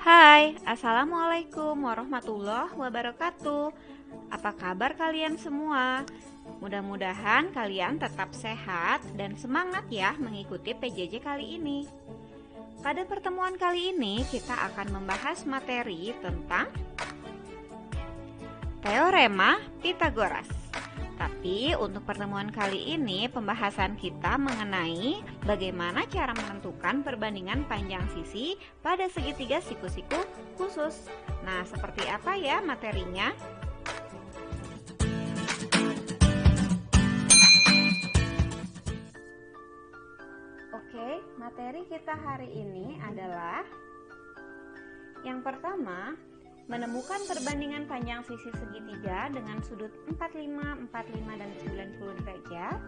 Hai, Assalamualaikum warahmatullahi wabarakatuh. Apa kabar kalian semua? Mudah-mudahan kalian tetap sehat dan semangat ya mengikuti PJJ kali ini. Pada pertemuan kali ini kita akan membahas materi tentang teorema Pythagoras. Tapi untuk pertemuan kali ini pembahasan kita mengenai bagaimana cara menentukan perbandingan panjang sisi pada segitiga siku-siku khusus. Nah, seperti apa ya materinya? Oke, materi kita hari ini adalah yang pertama, menemukan perbandingan panjang sisi segitiga dengan sudut 45, 45, dan 90 derajat.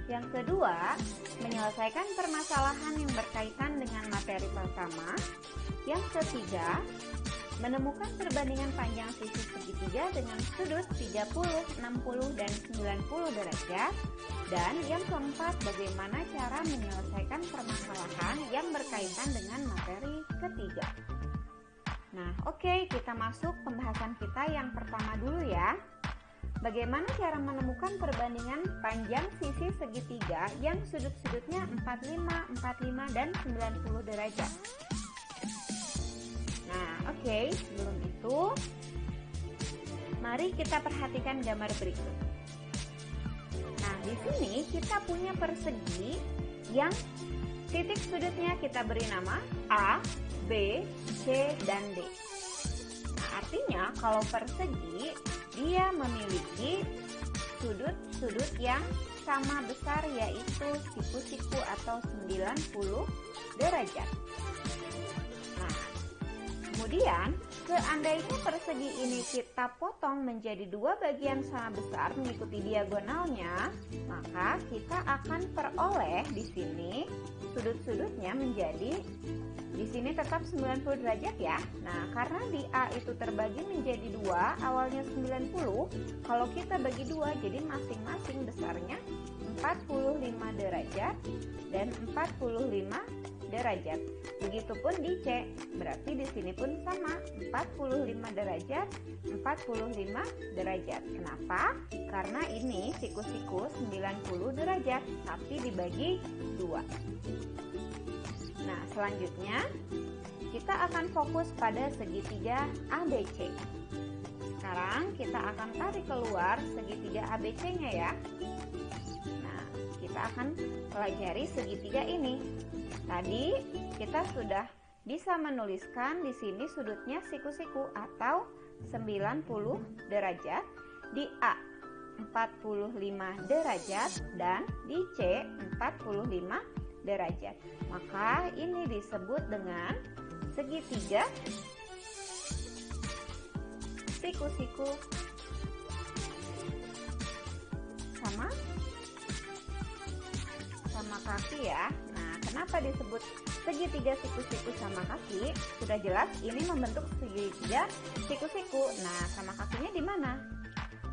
Yang kedua, menyelesaikan permasalahan yang berkaitan dengan materi pertama. Yang ketiga, menemukan perbandingan panjang sisi segitiga dengan sudut 30, 60, dan 90 derajat. Dan yang keempat, bagaimana cara menyelesaikan permasalahan yang berkaitan dengan materi ketiga. Nah, oke, kita masuk pembahasan kita yang pertama dulu ya. Bagaimana cara menemukan perbandingan panjang sisi segitiga yang sudut-sudutnya 45, 45, dan 90 derajat. Nah, oke, sebelum itu, mari kita perhatikan gambar berikut. Nah, di sini kita punya persegi yang titik sudutnya kita beri nama A, B, C, dan D. Nah, artinya kalau persegi dia memiliki sudut-sudut yang sama besar, yaitu siku-siku atau 90 derajat. Nah, kemudian seandainya persegi ini kita potong menjadi dua bagian sama besar mengikuti diagonalnya, maka kita akan peroleh di sini sudut-sudutnya menjadi di sini tetap 90 derajat ya. Nah, karena di A itu terbagi menjadi dua, awalnya 90, kalau kita bagi dua, jadi masing-masing besarnya 45 derajat dan 45 derajat. Begitupun di C, berarti di sini pun sama, 45 derajat, 45 derajat. Kenapa? Karena ini siku-siku 90 derajat, tapi dibagi dua. Nah, selanjutnya kita akan fokus pada segitiga ABC. Sekarang kita akan tarik keluar segitiga ABC-nya ya. Nah, kita akan pelajari segitiga ini. Tadi kita sudah bisa menuliskan di sini sudutnya siku-siku atau 90 derajat, di A 45 derajat dan di C 45 derajat. Maka ini disebut dengan segitiga siku-siku sama kaki ya. Nah, kenapa disebut segitiga siku-siku sama kaki? Sudah jelas ini membentuk segitiga siku-siku. Nah, sama kakinya di mana?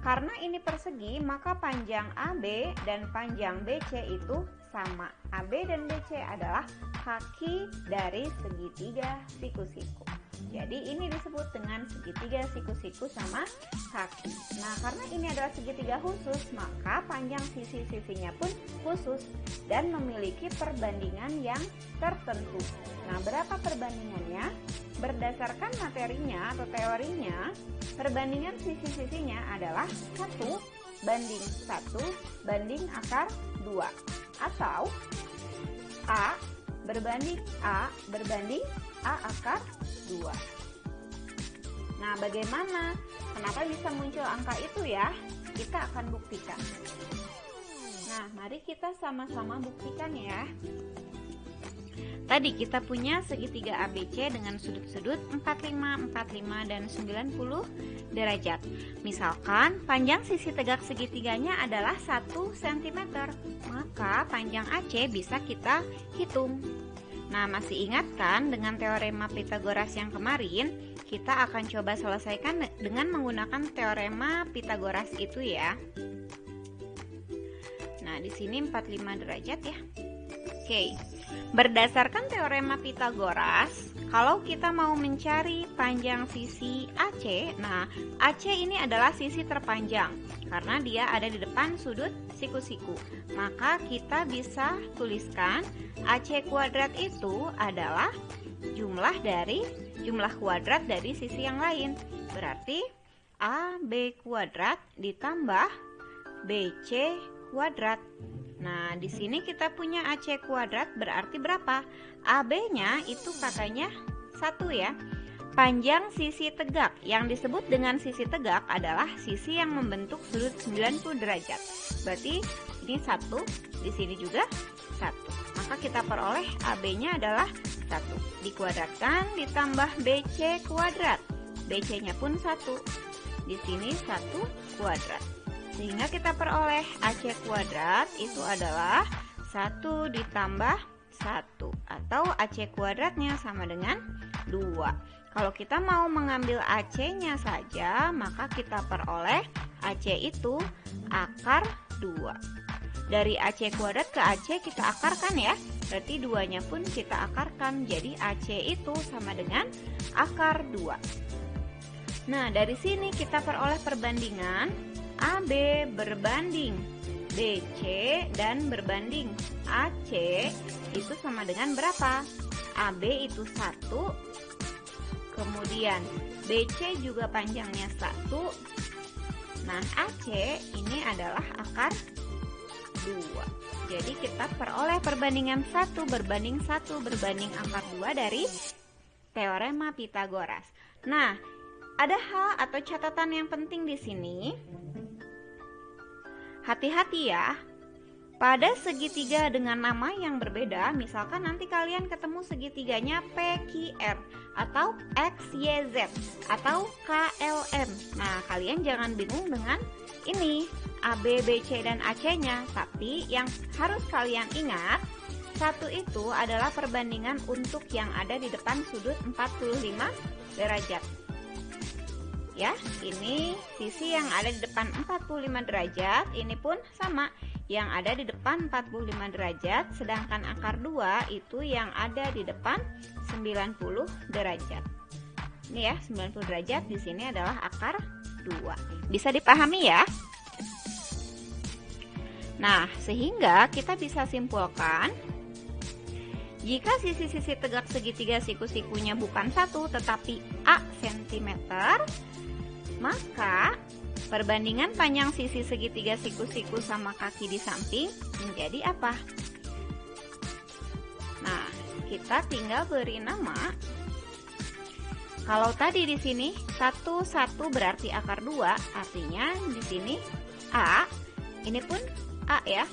Karena ini persegi, maka panjang AB dan panjang BC itu sama. AB dan BC adalah kaki dari segitiga siku-siku. Jadi ini disebut dengan segitiga siku-siku sama kaki. Nah, karena ini adalah segitiga khusus, maka panjang sisi-sisinya pun khusus dan memiliki perbandingan yang tertentu. Nah, berapa perbandingannya? Berdasarkan materinya atau teorinya, perbandingan sisi-sisinya adalah 1 banding 1 banding akar 2. Atau A berbanding A berbanding A akar 2. Nah, bagaimana? Kenapa bisa muncul angka itu ya? Kita akan buktikan. Nah, mari kita sama-sama buktikan ya. Tadi kita punya segitiga ABC dengan sudut-sudut 45, 45, dan 90 derajat. Misalkan panjang sisi tegak segitiganya adalah 1 cm, maka panjang AC bisa kita hitung. Nah, masih ingat kan dengan teorema Pythagoras yang kemarin? Kita akan coba selesaikan dengan menggunakan teorema Pythagoras itu ya. Nah, di sini 45 derajat ya. Oke. Berdasarkan teorema Pythagoras, kalau kita mau mencari panjang sisi AC, nah AC ini adalah sisi terpanjang karena dia ada di depan sudut siku-siku. Maka kita bisa tuliskan AC kuadrat itu adalah jumlah kuadrat dari sisi yang lain. Berarti AB kuadrat ditambah BC kuadrat. Nah, di sini kita punya AC kuadrat berarti berapa? AB-nya itu katanya 1 ya. Panjang sisi tegak. Yang disebut dengan sisi tegak adalah sisi yang membentuk sudut 90 derajat. Berarti ini 1, di sini juga 1. Maka kita peroleh AB-nya adalah 1. Dikuadratkan ditambah BC kuadrat. BC-nya pun 1. Di sini 1 kuadrat. Sehingga kita peroleh AC kuadrat itu adalah 1 ditambah 1 atau AC kuadratnya sama dengan 2. Kalau kita mau mengambil AC-nya saja, maka kita peroleh AC itu akar 2. Dari AC kuadrat ke AC kita akarkan ya. Berarti 2-nya pun kita akarkan. Jadi AC itu sama dengan akar 2. Nah, dari sini kita peroleh perbandingan AB berbanding BC dan berbanding AC itu sama dengan berapa? AB itu 1, kemudian BC juga panjangnya 1. Nah, AC ini adalah akar 2. Jadi kita peroleh perbandingan 1 berbanding 1 berbanding akar 2 dari teorema Pythagoras. Nah, ada hal atau catatan yang penting di sini. Hati-hati ya, pada segitiga dengan nama yang berbeda, misalkan nanti kalian ketemu segitiganya PQR atau XYZ atau KLM. Nah, kalian jangan bingung dengan ini AB, BC, dan AC-nya. Tapi yang harus kalian ingat, 1 itu adalah perbandingan untuk yang ada di depan sudut 45 derajat. Ya, ini sisi yang ada di depan 45 derajat, ini pun sama, yang ada di depan 45 derajat, sedangkan akar 2 itu yang ada di depan 90 derajat. Ini ya, 90 derajat di sini adalah akar 2. Bisa dipahami ya? Nah, sehingga kita bisa simpulkan jika sisi-sisi tegak segitiga siku-sikunya bukan 1 tetapi A cm, maka perbandingan panjang sisi segitiga siku-siku sama kaki di samping menjadi apa? Nah, kita tinggal beri nama. Kalau tadi di sini 1 berarti akar 2, artinya di sini A, ini pun A ya.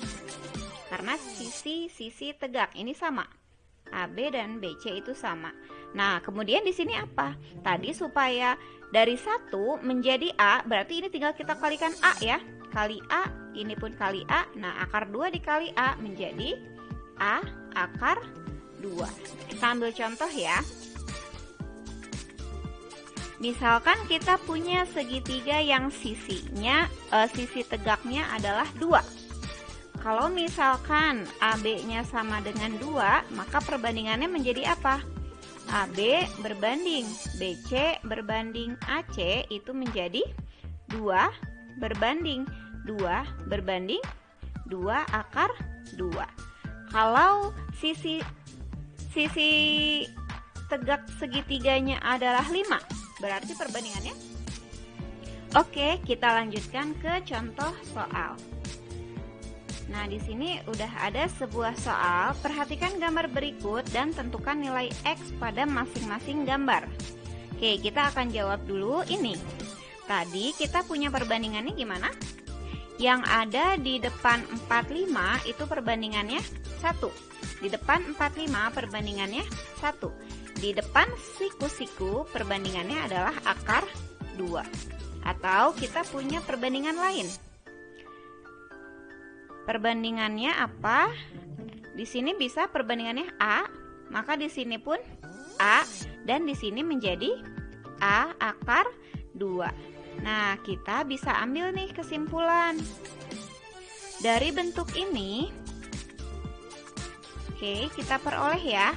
Karena sisi tegak ini sama. AB dan BC itu sama. Nah, kemudian di sini apa? Tadi supaya dari 1 menjadi A, berarti ini tinggal kita kalikan A ya. Kali A, ini pun kali A. Nah, akar 2 dikali A menjadi A akar 2. Kita ambil contoh ya. Misalkan kita punya segitiga yang sisi tegaknya adalah 2. Kalau misalkan AB-nya sama dengan 2, maka perbandingannya menjadi apa? AB berbanding BC berbanding AC itu menjadi 2 berbanding 2 berbanding 2 akar 2. Kalau sisi tegak segitiganya adalah 5, berarti perbandingannya. Oke, kita lanjutkan ke contoh soal. Nah, di sini udah ada sebuah soal. Perhatikan gambar berikut dan tentukan nilai X pada masing-masing gambar. Oke, kita akan jawab dulu ini. Tadi kita punya perbandingannya gimana? Yang ada di depan 45 itu perbandingannya 1. Di depan 45 perbandingannya 1. Di depan siku-siku perbandingannya adalah akar 2. Atau kita punya perbandingan lain. Perbandingannya apa? Di sini bisa perbandingannya A, maka di sini pun A, dan di sini menjadi A akar 2. Nah, kita bisa ambil nih kesimpulan. Dari bentuk ini, Oke, kita peroleh ya.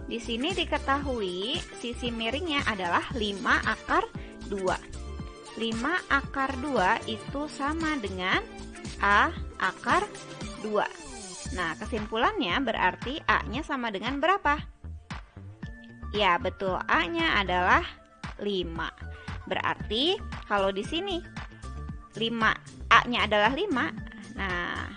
Di sini diketahui sisi miringnya adalah 5 akar 2. 5 akar 2 itu sama dengan A akar 2. Nah, kesimpulannya berarti A-nya sama dengan berapa? Ya, betul, A-nya adalah 5. Berarti kalau di sini 5, A-nya adalah 5. Nah,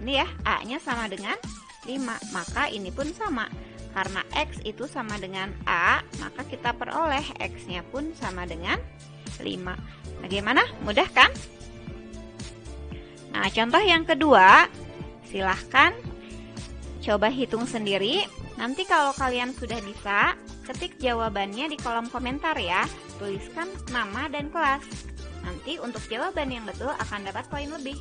ini ya, A-nya sama dengan 5, maka ini pun sama. Karena X itu sama dengan A, maka kita peroleh X-nya pun sama dengan 5. Bagaimana? Mudah kan? Nah, contoh yang kedua, silahkan coba hitung sendiri. Nanti kalau kalian sudah bisa, ketik jawabannya di kolom komentar ya. Tuliskan nama dan kelas. Nanti untuk jawaban yang betul akan dapat poin lebih.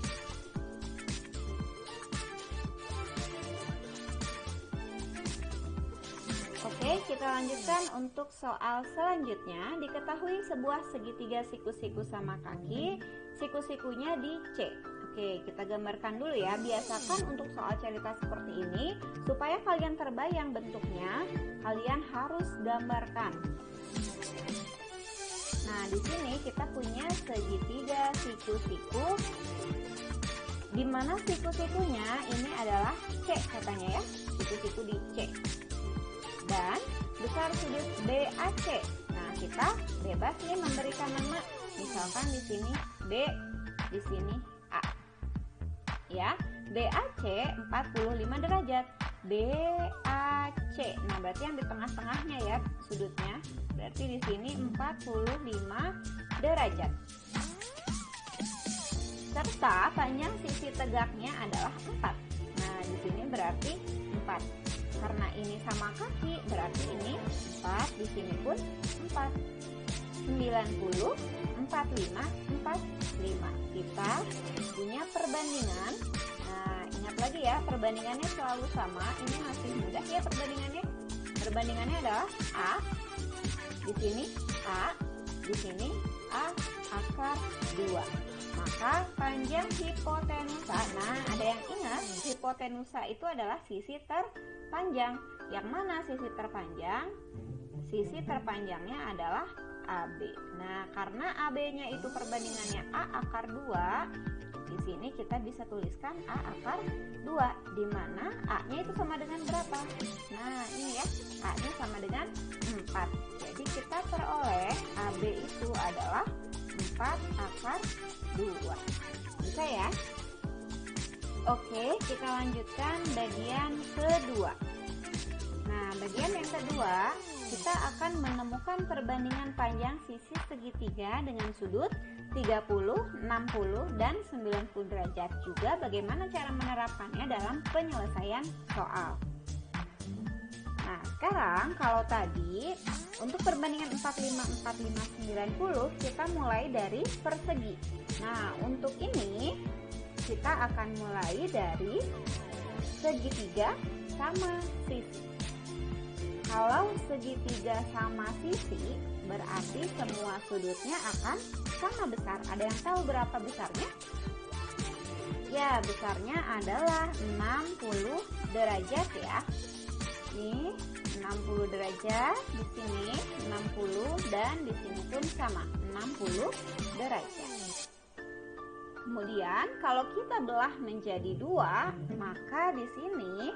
Oke, kita lanjutkan untuk soal selanjutnya. Diketahui sebuah segitiga siku-siku sama kaki, siku-sikunya di C. Oke, kita gambarkan dulu ya. Biasakan untuk soal cerita seperti ini, supaya kalian terbayang bentuknya, kalian harus gambarkan. Nah, di sini kita punya segitiga siku-siku, di mana siku-sikunya ini adalah C katanya ya, siku-siku di C. Dan besar sudut BAC. Nah, kita bebas nih memberikan nama. Misalkan di sini B, di sini A. Ya, BAC 45 derajat. BAC. Nah, berarti yang di tengah-tengahnya ya sudutnya. Berarti di sini 45 derajat. Serta panjang sisi tegaknya adalah 4. Nah, di sini berarti 4. Karena ini sama kaki, berarti ini 4, di sini pun 4. 90, 45, 45. Kita punya perbandingan. Nah, ingat lagi ya, perbandingannya selalu sama. Ini masih mudah ya perbandingannya. Perbandingannya adalah A, di sini A, di sini A akar 2. Maka panjang hipotenusa, nah ada yang ingat, hipotenusa itu adalah sisi terpanjang. Yang mana sisi terpanjang? Sisi terpanjangnya adalah AB. Nah, karena AB-nya itu perbandingannya A akar 2, di sini kita bisa tuliskan A akar 2, di mana A-nya itu sama dengan berapa? Nah, ini ya, A-nya sama dengan 4. Jadi kita peroleh AB itu adalah 4 akar 2. Bisa ya? Oke, kita lanjutkan bagian kedua. Nah, bagian yang kedua, kita akan menemukan perbandingan panjang sisi segitiga dengan sudut 30, 60, dan 90 derajat. Juga bagaimana cara menerapkannya dalam penyelesaian soal. Nah, sekarang kalau tadi untuk perbandingan 45, 45, 90 kita mulai dari persegi. Nah, untuk ini kita akan mulai dari segitiga sama sisi. Kalau segitiga sama sisi, berarti semua sudutnya akan sama besar. Ada yang tahu berapa besarnya? Ya, besarnya adalah 60 derajat ya. Ini 60 derajat, di sini 60, dan di sini pun sama 60 derajat. Kemudian kalau kita belah menjadi 2, maka di sini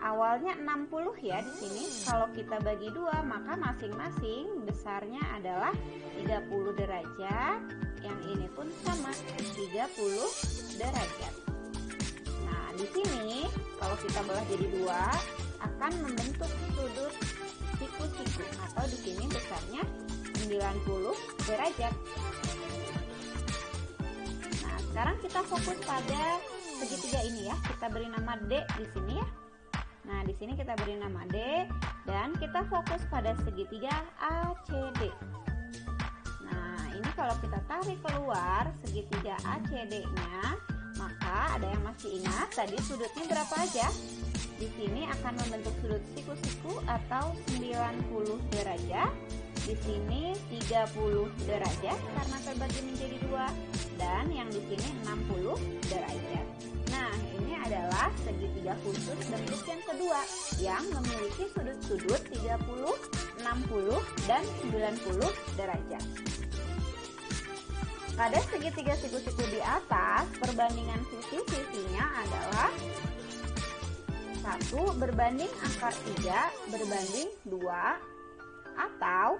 awalnya 60 ya di sini. Kalau kita bagi 2, maka masing-masing besarnya adalah 30 derajat. Yang ini pun sama 30 derajat. Nah, di sini kalau kita belah jadi 2 akan membentuk sudut siku-siku, atau di sini besarnya 90 derajat. Nah, sekarang kita fokus pada segitiga ini ya. Kita beri nama D di sini ya. Nah, di sini kita beri nama D, dan kita fokus pada segitiga ACD. Nah, ini kalau kita tarik keluar segitiga ACD-nya, maka ada yang masih ingat tadi sudutnya berapa aja? Di sini akan membentuk sudut siku-siku atau 90 derajat. Di sini 30 derajat karena terbagi menjadi 2, dan yang di sini 60 derajat. Nah, ini adalah segitiga khusus bentuk yang kedua yang memiliki sudut-sudut 30, 60, dan 90 derajat. Pada segitiga siku-siku di atas, perbandingan sisi-sisinya adalah 1 berbanding akar 3 berbanding 2, atau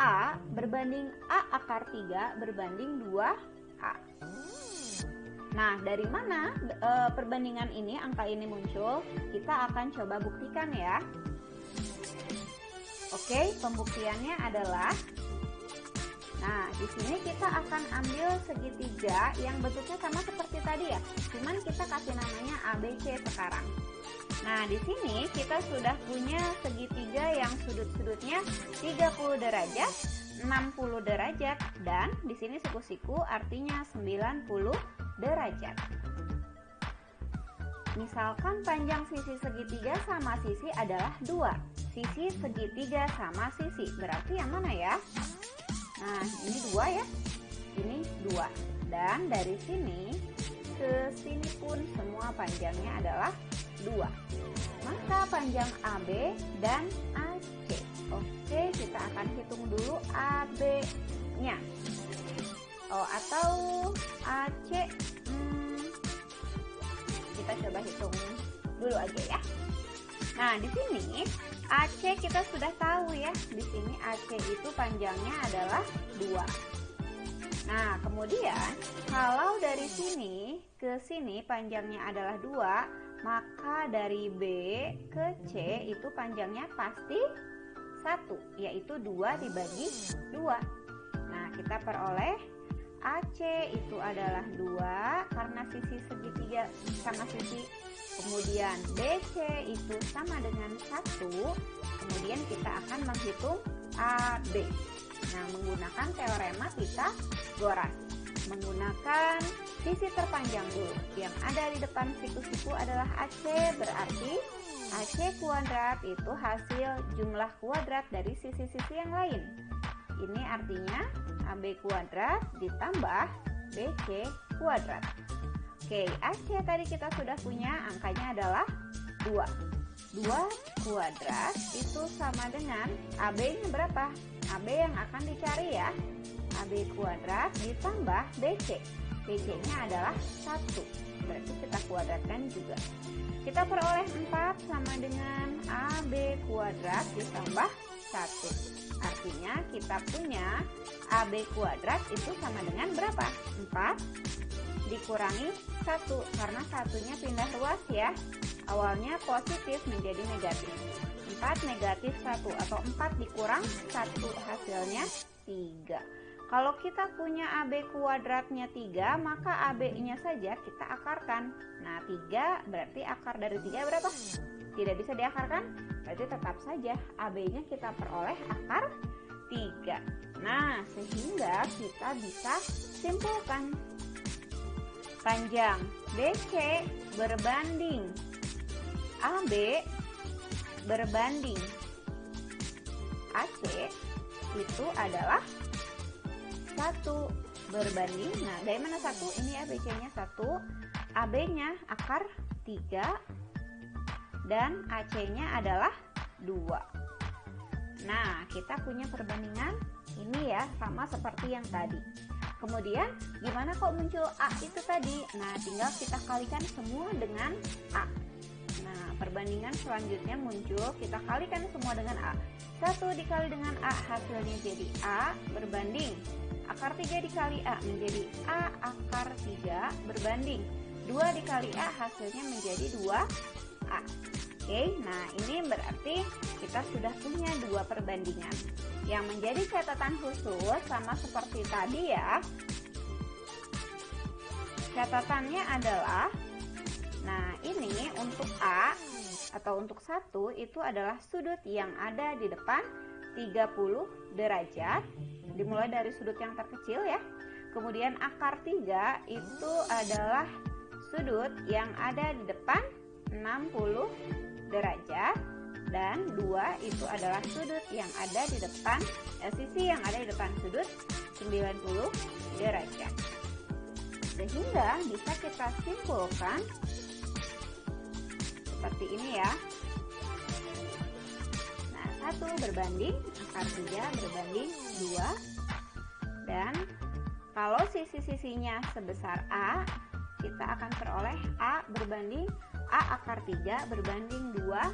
A berbanding A akar 3 berbanding 2A. Nah, dari mana perbandingan ini, angka ini muncul? Kita akan coba buktikan ya. Oke, pembuktiannya adalah, nah, di sini kita akan ambil segitiga yang bentuknya sama seperti tadi ya. Cuman kita kasih namanya ABC sekarang. Nah, di sini kita sudah punya segitiga yang sudut-sudutnya 30 derajat, 60 derajat, dan di sini siku-siku artinya 90 derajat. Misalkan panjang sisi segitiga sama sisi adalah 2. Sisi segitiga sama sisi, berarti yang mana ya? Nah, ini 2 ya. Ini 2. Dan dari sini ke sini pun semua panjangnya adalah 2. Maka panjang AB dan AC. Oke, kita akan hitung dulu AB-nya. Atau AC, kita coba hitung dulu aja ya. Nah, di sini AC kita sudah tahu ya. Di sini AC itu panjangnya adalah 2. Nah, kemudian kalau dari sini ke sini panjangnya adalah 2, maka dari B ke C itu panjangnya pasti 1, yaitu 2 dibagi 2. Nah, kita peroleh AC itu adalah 2 karena sisi segitiga sama sisi. Kemudian BC itu sama dengan 1. Kemudian kita akan menghitung AB. Nah, menggunakan teorema Pythagoras. Menggunakan sisi terpanjang dulu. Yang ada di depan siku-siku adalah AC, berarti AC kuadrat itu hasil jumlah kuadrat dari sisi-sisi yang lain. Ini artinya AB kuadrat ditambah BC kuadrat. Oke, AC tadi kita sudah punya, angkanya adalah 2. 2 kuadrat itu sama dengan AB-nya berapa? AB yang akan dicari ya. AB kuadrat ditambah BC. BC-nya adalah 1. Berarti kita kuadratkan juga. Kita peroleh 4 sama dengan AB kuadrat ditambah 1. Artinya kita punya AB kuadrat itu sama dengan berapa? 4 dikurangi 1, karena satunya pindah ruas ya. Awalnya positif menjadi negatif. 4 negatif 1 atau 4 dikurang 1 hasilnya 3. Kalau kita punya AB kuadratnya 3, maka AB-nya saja kita akarkan. Nah, 3 berarti akar dari 3 berapa? Tidak bisa diakarkan? Berarti tetap saja AB-nya kita peroleh akar 3. Nah, sehingga kita bisa simpulkan panjang BC berbanding AB berbanding AC itu adalah 1 berbanding, nah dari mana 1? Ini ya BC-nya 1, AB-nya akar 3, dan AC-nya adalah 2. Nah, kita punya perbandingan ini ya, sama seperti yang tadi. Kemudian, gimana kok muncul A itu tadi? Nah, tinggal kita kalikan semua dengan A. Nah, perbandingan selanjutnya muncul, kita kalikan semua dengan A. 1 dikali dengan A, hasilnya jadi A berbanding. Akar 3 dikali A menjadi A akar 3 berbanding. 2 dikali A hasilnya menjadi 2A. Oke, nah ini berarti kita sudah punya 2 perbandingan. Yang menjadi catatan khusus sama seperti tadi ya. Catatannya adalah, nah ini untuk A atau untuk 1 itu adalah sudut yang ada di depan 30 derajat. Dimulai dari sudut yang terkecil ya. Kemudian akar 3 itu adalah sudut yang ada di depan 60 derajat. Dan 2 itu adalah sudut yang ada di depan, sisi yang ada di depan sudut 90 derajat. sehingga bisa kita simpulkan seperti ini ya. Nah, 1 berbanding akar 3 berbanding 2. Dan kalau sisi-sisinya sebesar A, kita akan peroleh A berbanding A akar 3 berbanding 2A.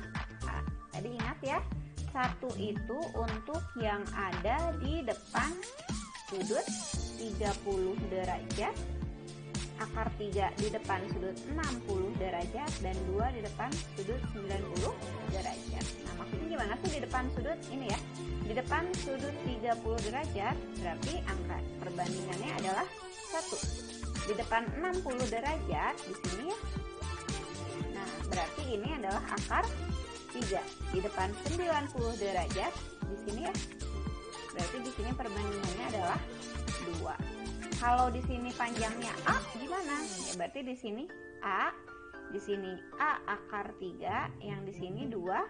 Tadi ingat ya, 1 itu untuk yang ada di depan sudut 30 derajat, akar 3 di depan sudut 60 derajat, dan 2 di depan sudut 90 derajat. Nah, maksudnya gimana sih di depan sudut ini ya? Di depan sudut 30 derajat berarti angka perbandingannya adalah 1. Di depan 60 derajat di sini ya. Nah, berarti ini adalah akar 3. Di depan 90 derajat di sini ya. Berarti di sini perbandingannya adalah 2. Kalau di sini panjangnya A gimana? Ya berarti di sini A, di sini A akar 3, yang di sini 2A.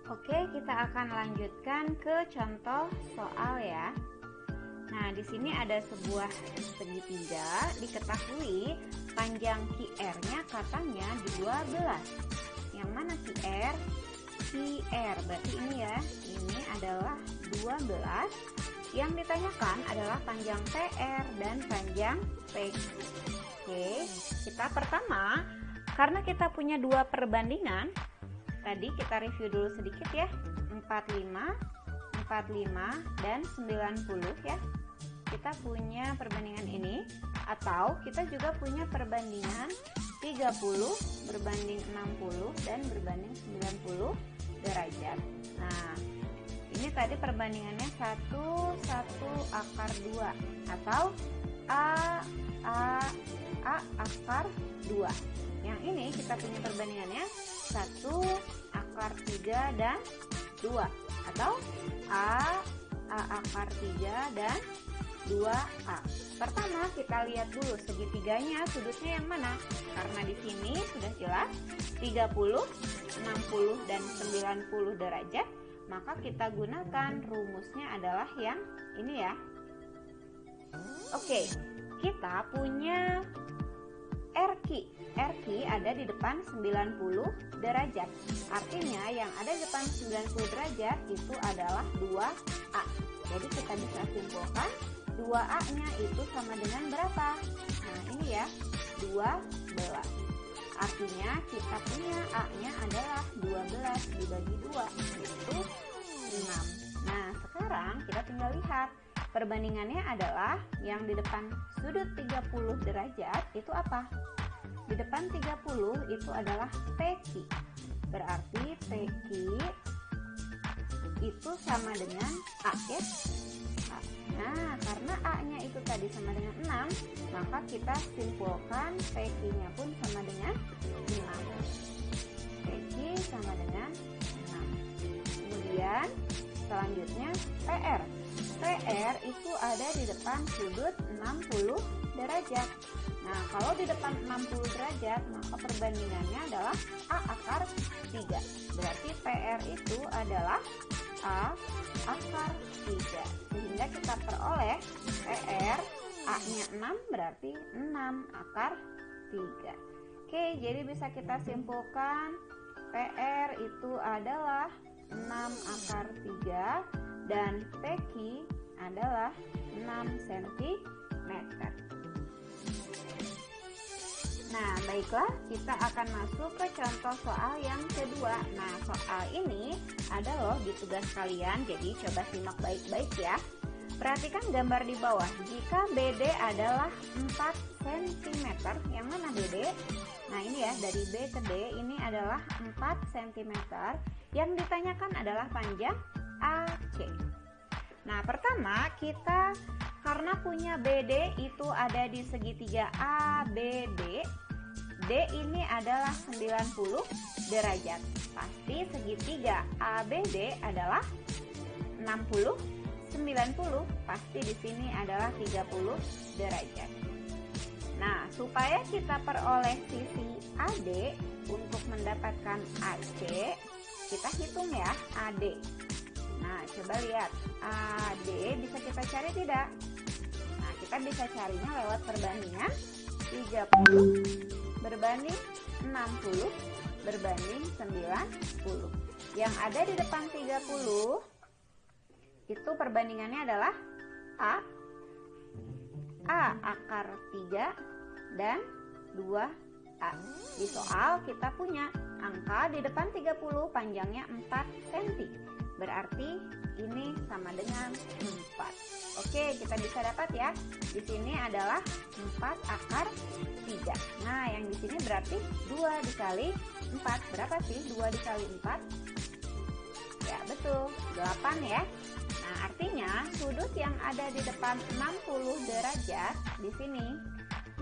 Oke, kita akan lanjutkan ke contoh soal ya. Nah, di sini ada sebuah segitiga, diketahui panjang QR-nya katanya 12. Yang mana QR? QR, berarti ini ya, ini adalah 12. Yang ditanyakan adalah panjang PR dan panjang PQ. Oke, kita pertama, karena kita punya 2 perbandingan, tadi kita review dulu sedikit ya, 45, 45, dan 90 ya. Kita punya perbandingan ini, atau kita juga punya perbandingan 30 berbanding 60 dan berbanding 90 derajat. Nah, ini tadi perbandingannya 1 akar 2 atau A akar 2. Yang ini kita punya perbandingannya 1 akar 3 dan 2 atau A akar 3 dan 2A. Pertama kita lihat dulu segitiganya sudutnya yang mana. Karena di sini sudah jelas 30, 60 dan 90 derajat, maka kita gunakan rumusnya adalah yang ini ya. Oke, kita punya RQ ada di depan 90 derajat. Artinya yang ada di depan 90 derajat itu adalah 2A. Jadi kita bisa simpulkan 2A-nya itu sama dengan berapa? Nah, ini ya, 12. Artinya kita punya A-nya adalah 12 dibagi 2, yaitu 6. Nah, sekarang kita tinggal lihat. Perbandingannya adalah yang di depan sudut 30 derajat itu apa? Di depan 30 itu adalah PQ. Berarti PQ itu sama dengan A ya. Nah, karena A-nya itu tadi sama dengan 6, maka kita simpulkan PQ-nya pun sama dengan 6. PQ sama dengan 6. Kemudian selanjutnya PR. PR itu ada di depan sudut 60 derajat. Nah, kalau di depan 60 derajat, maka perbandingannya adalah A akar 3. Berarti PR itu adalah A akar 3. Sehingga kita peroleh PR A-nya 6 berarti 6 akar 3. Oke, jadi bisa kita simpulkan PR itu adalah 6 akar 3 dan PQ adalah 6 cm. Nah, baiklah, kita akan masuk ke contoh soal yang kedua. Nah, soal ini ada loh di tugas kalian, jadi coba simak baik-baik ya. Perhatikan gambar di bawah. Jika BD adalah 4 cm, yang mana BD? Nah, ini ya, dari B ke D ini adalah 4 cm. Yang ditanyakan adalah panjang AC. Nah, pertama kita karena punya BD itu ada di segitiga ABD, D ini adalah 90 derajat. Pasti segitiga ABD adalah 60, 90, pasti di sini adalah 30 derajat. Nah, supaya kita peroleh sisi AD untuk mendapatkan AC, kita hitung ya AD. Nah, coba lihat. AD bisa kita cari tidak? Nah, kita bisa carinya lewat perbandingan 30 berbanding 60 berbanding 90. Yang ada di depan 30 itu perbandingannya adalah A akar 3 dan 2A. Di soal kita punya angka di depan 30 panjangnya 4 cm. Berarti ini sama dengan 4. Oke, kita bisa dapat ya. Di sini adalah 4 akar 3. Nah, yang di sini berarti 2 dikali 4. Berapa sih 2 dikali 4? Ya, betul. 8 ya. Nah, artinya sudut yang ada di depan 60 derajat di sini.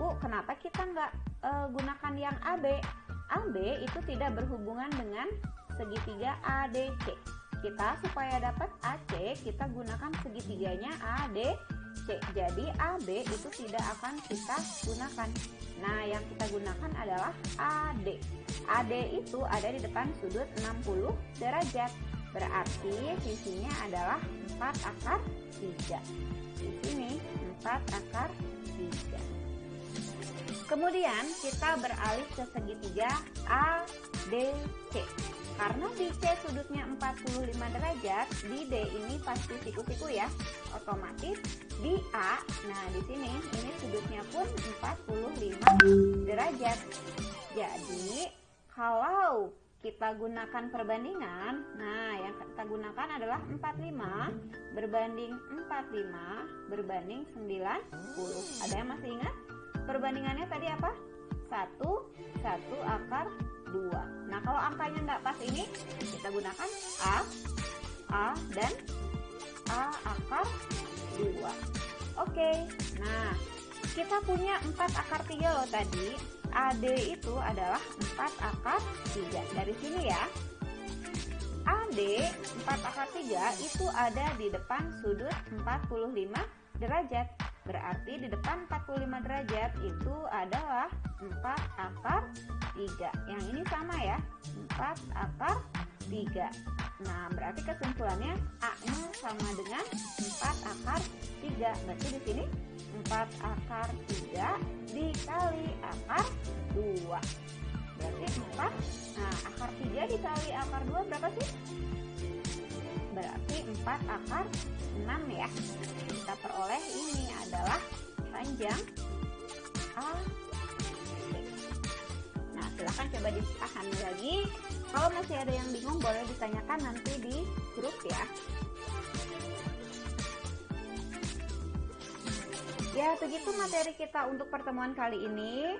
Bu, kenapa kita nggak gunakan yang AB? AB itu tidak berhubungan dengan segitiga ADC. Kita supaya dapat AC, kita gunakan segitiganya ADC. Jadi AB itu tidak akan kita gunakan. Nah, yang kita gunakan adalah AD. AD itu ada di depan sudut 60 derajat. Berarti sisinya adalah 4 akar 3. Di sini 4 akar 3. Kemudian kita beralih ke segitiga ADC. Karena di C sudutnya 45 derajat, di D ini pasti siku-siku ya, otomatis di A. Nah, di sini ini sudutnya pun 45 derajat. Jadi, kalau kita gunakan perbandingan, nah yang kita gunakan adalah 45 berbanding 45 berbanding 90. Ada yang masih ingat? Perbandingannya tadi apa? 1 akar 2. Nah, kalau angkanya nggak pas ini, kita gunakan A dan A akar 2. Oke, nah kita punya 4 akar 3 loh tadi. AD itu adalah 4 akar 3. Dari sini ya. AD 4 akar 3 itu ada di depan sudut 45 derajat. Berarti di depan 45 derajat itu adalah 4 akar 3. Yang ini sama ya, 4 akar 3. Nah, berarti kesimpulannya A-nya sama dengan 4 akar 3. Berarti di sini 4 akar 3 dikali akar 2. Berarti 4. Nah, akar 3 dikali akar 2 berapa sih? Berarti 4 akar 6 ya. Kita peroleh ini adalah panjang AC. Nah, silahkan coba dipahami lagi. Kalau masih ada yang bingung boleh ditanyakan nanti di grup ya. Ya, begitu materi kita untuk pertemuan kali ini.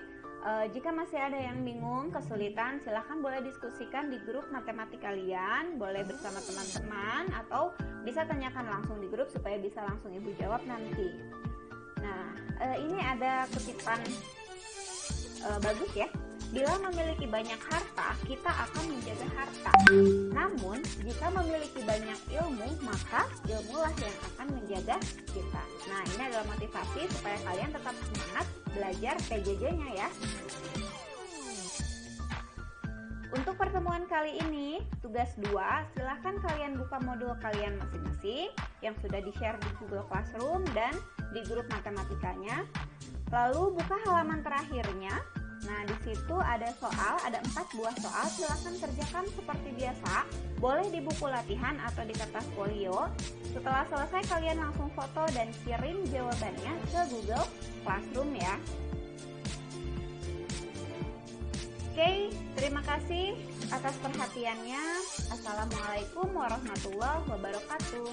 Jika masih ada yang bingung, kesulitan, silahkan boleh diskusikan di grup matematik kalian, boleh bersama teman-teman, atau bisa tanyakan langsung di grup supaya bisa langsung ibu jawab nanti. Nah, ini ada kutipan bagus ya. Bila memiliki banyak harta, kita akan menjaga harta. Namun, jika memiliki banyak ilmu, maka ilmulah yang akan menjaga kita. Nah, ini adalah motivasi supaya kalian tetap semangat belajar PJJ-nya ya. Untuk pertemuan kali ini, tugas 2, silahkan kalian buka modul kalian masing-masing yang sudah di-share di Google Classroom dan di grup matematikanya. Lalu buka halaman terakhirnya. Nah, di situ ada soal, ada 4 buah soal, silahkan kerjakan seperti biasa. Boleh di buku latihan atau di kertas folio. Setelah selesai, kalian langsung foto dan kirim jawabannya ke Google Classroom ya. Oke, terima kasih atas perhatiannya. Assalamualaikum warahmatullahi wabarakatuh.